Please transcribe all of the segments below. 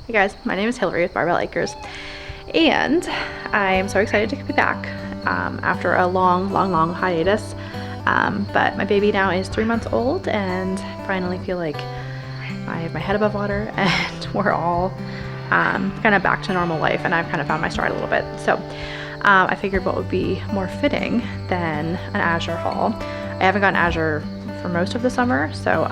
Hey guys, my name is Hillary with Barbell Acres, and I am so excited to be back after a long hiatus. But my baby now is 3 months old, and finally feel like I have my head above water, and we're all kind of back to normal life, and I've kind of found my stride a little bit. So I figured what would be more fitting than an Azure haul. I haven't gotten Azure for most of the summer, so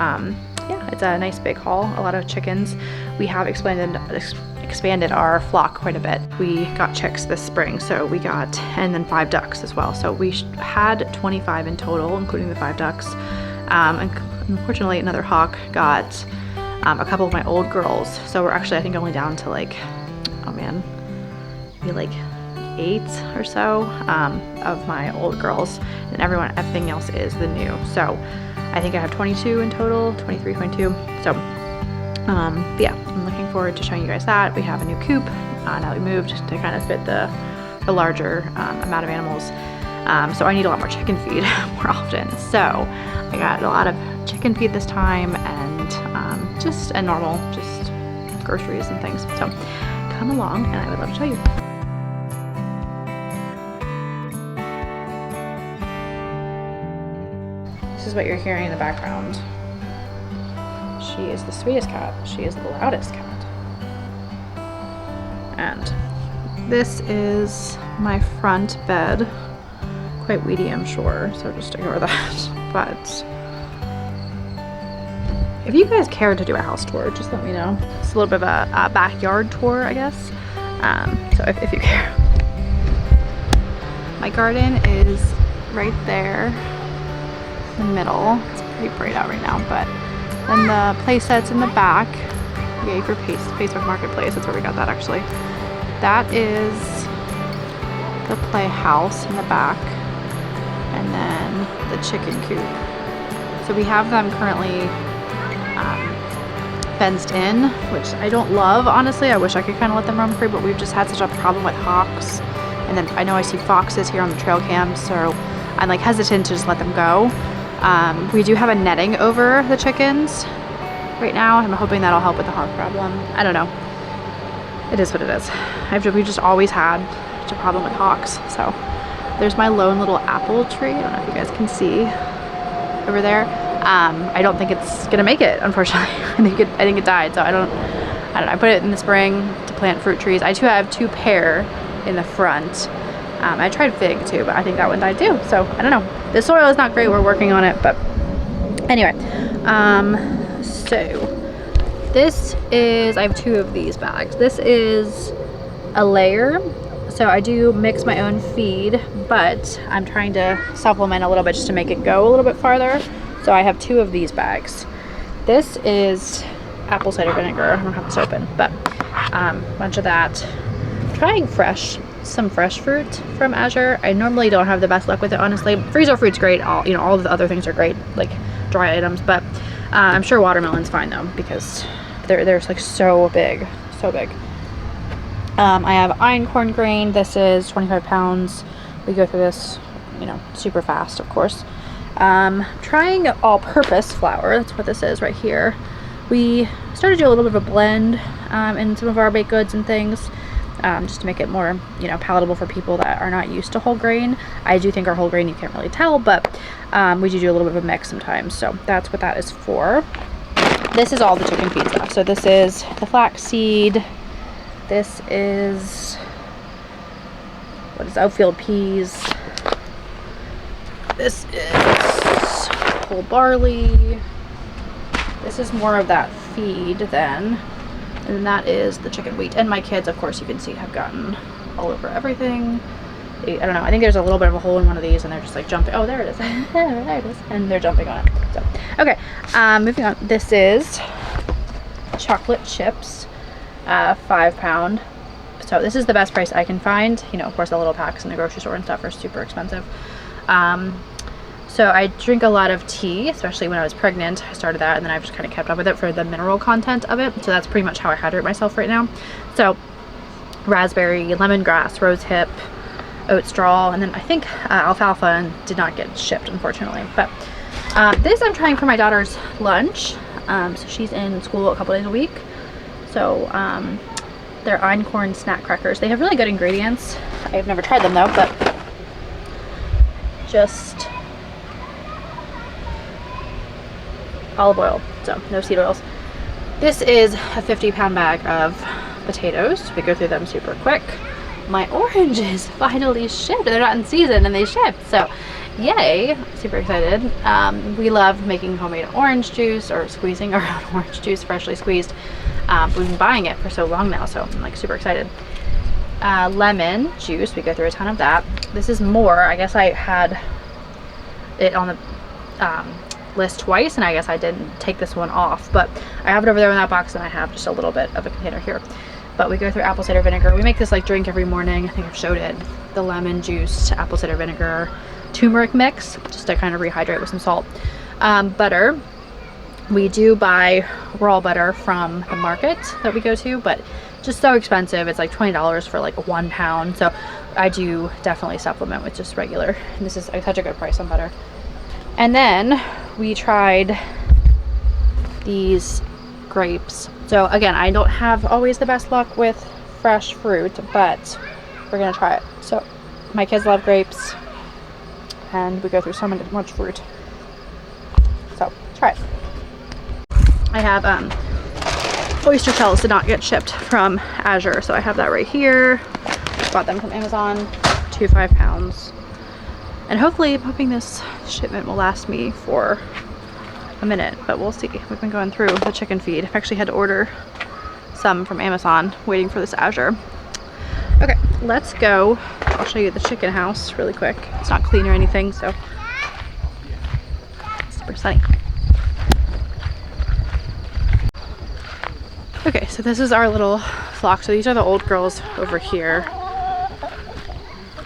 yeah, it's a nice big haul, a lot of chickens. We have expanded our flock quite a bit. We got chicks this spring, so we got, and then 5 ducks as well. So we had 25 in total, including the 5 ducks. And unfortunately, another hawk got a couple of my old girls. So we're actually, I think, only down to like, oh man, maybe like 8 or so of my old girls, and everything else is the new. So I think I have 22 in total, 23, 22. So yeah, I'm looking forward to showing you guys that. We have a new coop now that we moved to kind of fit the larger amount of animals. So I need a lot more chicken feed more often. So I got a lot of chicken feed this time, and just normal, just groceries and things. So come along, and I would love to show you. This is what you're hearing in the background. She is the sweetest cat. She is the loudest cat. And this is my front bed. Quite weedy, I'm sure, so just ignore that. But if you guys care to do a house tour, just let me know. It's a little bit of a backyard tour, I guess. So if you care. My garden is right there. The middle. It's pretty bright out right now, but then the play sets in the back. Yay for Facebook Marketplace. That's where we got that actually. That is the playhouse in the back, and then the chicken coop. So we have them currently fenced in, which I don't love, honestly. I wish I could kind of let them roam free, but we've just had such a problem with hawks, and then I know I see foxes here on the trail cam, so I'm like hesitant to just let them go. We do have a netting over the chickens right now. I'm hoping that'll help with the hawk problem. I don't know. It is what it is. We just always had such a problem with hawks. So there's my lone little apple tree. I don't know if you guys can see over there. I don't think it's gonna make it, unfortunately. I think it died. So I don't know. I put it in the spring to plant fruit trees. I too have 2 pear in the front. I tried fig too, but I think that one died too. So I don't know. The soil is not great. We're working on it, but anyway. So this is, I have 2 of these bags. This is a layer. So I do mix my own feed, but I'm trying to supplement a little bit just to make it go a little bit farther. So I have 2 of these bags. This is apple cider vinegar. I don't have this open, but a bunch of that. Trying some fresh fruit from Azure. I normally don't have the best luck with it, honestly. Freezer fruit's great. All of the other things are great, like dry items, but I'm sure watermelon's fine though, because they're like so big, so big. I have einkorn grain. This is 25 pounds. We go through this, super fast, of course. Trying all-purpose flour. That's what this is right here. We started to do a little bit of a blend in some of our baked goods and things. Just to make it more, palatable for people that are not used to whole grain. I do think our whole grain, you can't really tell, but we do a little bit of a mix sometimes. So that's what that is for. This is all the chicken feed stuff. So this is the flaxseed. This is, outfield peas. This is whole barley. This is more of that feed then. And then that is the chicken wheat. And my kids, of course, you can see, have gotten all over everything. I don't know. I think there's a little bit of a hole in one of these, and they're just like jumping. Oh, there it is. There it is. And they're jumping on it. So, okay. Moving on. This is chocolate chips, 5 pound. So this is the best price I can find. Of course, the little packs in the grocery store and stuff are super expensive. So I drink a lot of tea, especially when I was pregnant. I started that, and then I've just kind of kept up with it for the mineral content of it. So that's pretty much how I hydrate myself right now. So raspberry, lemongrass, rosehip, oat straw, and then I think alfalfa did not get shipped, unfortunately. But this I'm trying for my daughter's lunch. So she's in school a couple days a week. So they're einkorn snack crackers. They have really good ingredients. I've never tried them though, but just olive oil, so no seed oils. This is a 50-pound bag of potatoes. We go through them super quick. My oranges finally shipped. They're not in season and they shipped, so yay, super excited. We love making homemade orange juice or squeezing our own orange juice, freshly squeezed. We've been buying it for so long now, so I'm like super excited. Lemon juice, we go through a ton of that. This is more, I guess I had it on the list twice and I guess I didn't take this one off, but I have it over there in that box and I have just a little bit of a container here. But we go through apple cider vinegar. We make this like drink every morning. I think I've showed it. The lemon juice, apple cider vinegar, turmeric mix, just to kind of rehydrate with some salt. Butter. We do buy raw butter from the market that we go to, but just so expensive. It's like $20 for like 1 pound. So I do definitely supplement with just regular. And this is such a good price on butter. And then we tried these grapes. So again, I don't have always the best luck with fresh fruit, but we're gonna try it. So my kids love grapes and we go through so much fruit. So try it. I have oyster shells did not get shipped from Azure, so I have that right here. Bought them from Amazon, 5 pounds. And hopefully, I'm hoping this shipment will last me for a minute, but we'll see. We've been going through the chicken feed. I've actually had to order some from Amazon, waiting for this Azure. Okay, let's go. I'll show you the chicken house really quick. It's not clean or anything, so it's super sunny. Okay, so this is our little flock. So these are the old girls over here.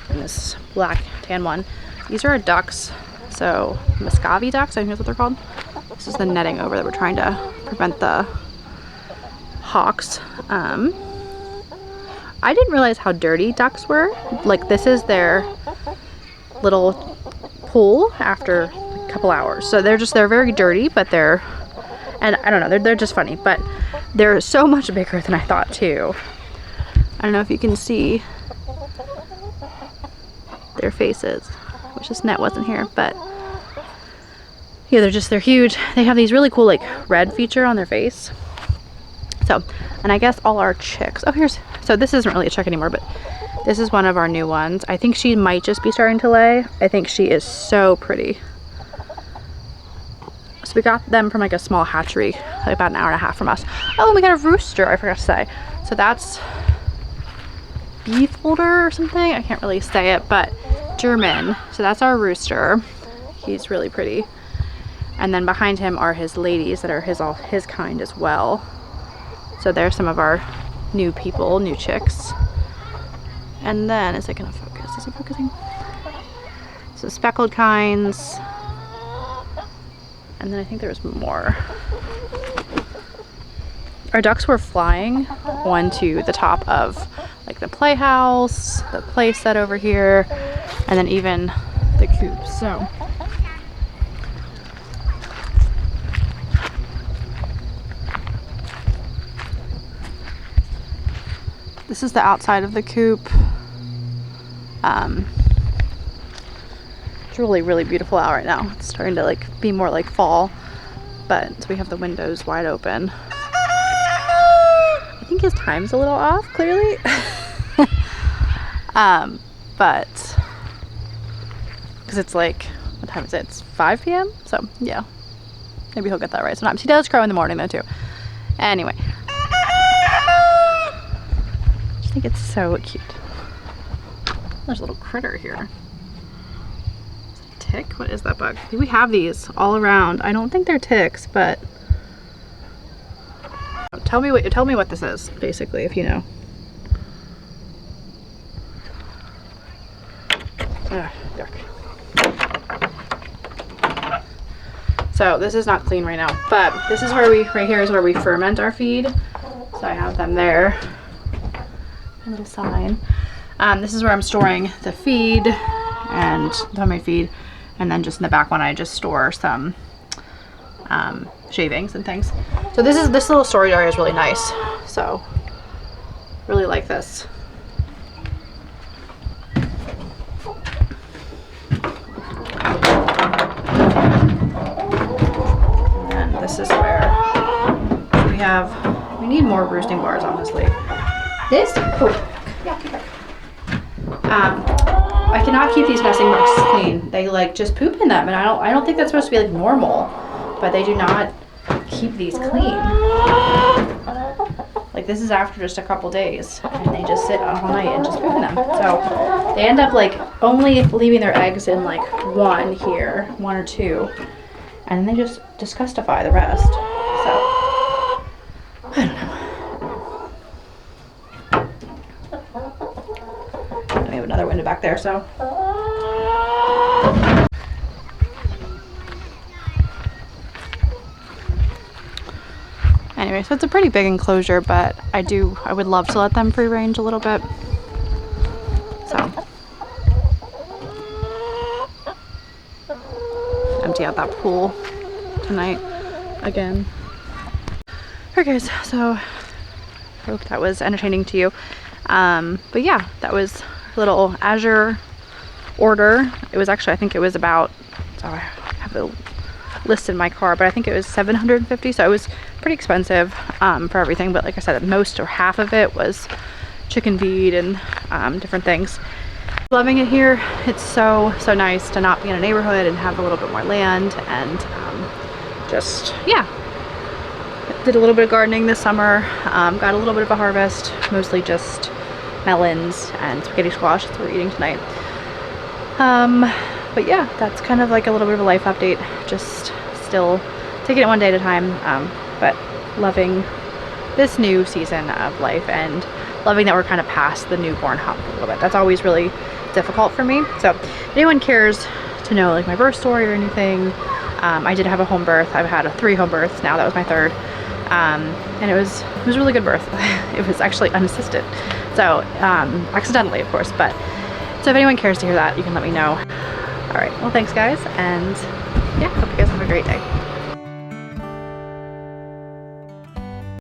And this black tan one. These are our ducks. So Muscovy ducks, I think that's what they're called. This is the netting over that we're trying to prevent the hawks. I didn't realize how dirty ducks were. Like this is their little pool after a couple hours. So they're very dirty, but and I don't know, they're just funny, but they're so much bigger than I thought too. I don't know if you can see their faces. Wish this net wasn't here, but yeah, they're huge. They have these really cool like red feature on their face. So, and I guess all our chicks, so this isn't really a chick anymore, but this is one of our new ones. I think she might just be starting to lay. I think she is so pretty. So we got them from like a small hatchery, like about an hour and a half from us. Oh, and we got a rooster, I forgot to say. So that's beef holder or something. I can't really say it, but German. So that's our rooster. He's really pretty. And then behind him are his ladies that are his kind as well. So there's some of our new people, new chicks. And then, is it gonna focus? Is it focusing? So speckled kinds. And then I think there's more. Our ducks were flying onto the top of like the playhouse, the play set over here, and then even the coop. So this is the outside of the coop. It's really, really beautiful out right now. It's starting to like be more like fall, but so we have the windows wide open. I think his time's a little off, clearly. But because it's like, what time is it? It's 5 p.m. So yeah, maybe he'll get that right sometimes. He does crow in the morning though too. Anyway, I just think it's so cute. There's a little critter here. Tick? What is that bug? We have these all around. I don't think they're ticks, but tell me what this is, basically, if you know. Yuck. So this is not clean right now, but this is where right here is where we ferment our feed. So I have them there. A little sign. This is where I'm storing the feed and the homemade feed, and then just in the back one I just store some shavings and things. So this little storage area is really nice. so really like this. And this is where we need more roosting bars, honestly. This, I cannot keep these nesting boxes clean. They like just poop in them, and I don't think that's supposed to be like normal, but they do not keep these clean. Like this is after just a couple days, and they just sit all night and just poop in them. So they end up like only leaving their eggs in like one or two, and then they just disgustify the rest. So I don't know. We have another window back there, so. Anyway, so it's a pretty big enclosure, but I would love to let them free range a little bit. So. Empty out that pool tonight again. Okay guys, so I hope that was entertaining to you. But yeah, that was a little Azure order. It was actually, I think it was about, oh, I have the list in my car, but I think it was $750, so it was pretty expensive for everything. But like I said, most or half of it was chicken feed and different things. Loving it here. It's so nice to not be in a neighborhood and have a little bit more land, and just yeah, did a little bit of gardening this summer. Got a little bit of a harvest, mostly just melons and spaghetti squash. That's what we're eating tonight. But yeah, that's kind of like a little bit of a life update. Just still taking it one day at a time, but loving this new season of life and loving that we're kind of past the newborn hump a little bit. That's always really difficult for me. So if anyone cares to know like my birth story or anything, I did have a home birth. I've had 3 home births now. That was my 3rd. And it was a really good birth. It was actually unassisted. So, accidentally, of course, but so if anyone cares to hear that, you can let me know. All right, well, thanks guys, and yeah, hope you guys have a great day.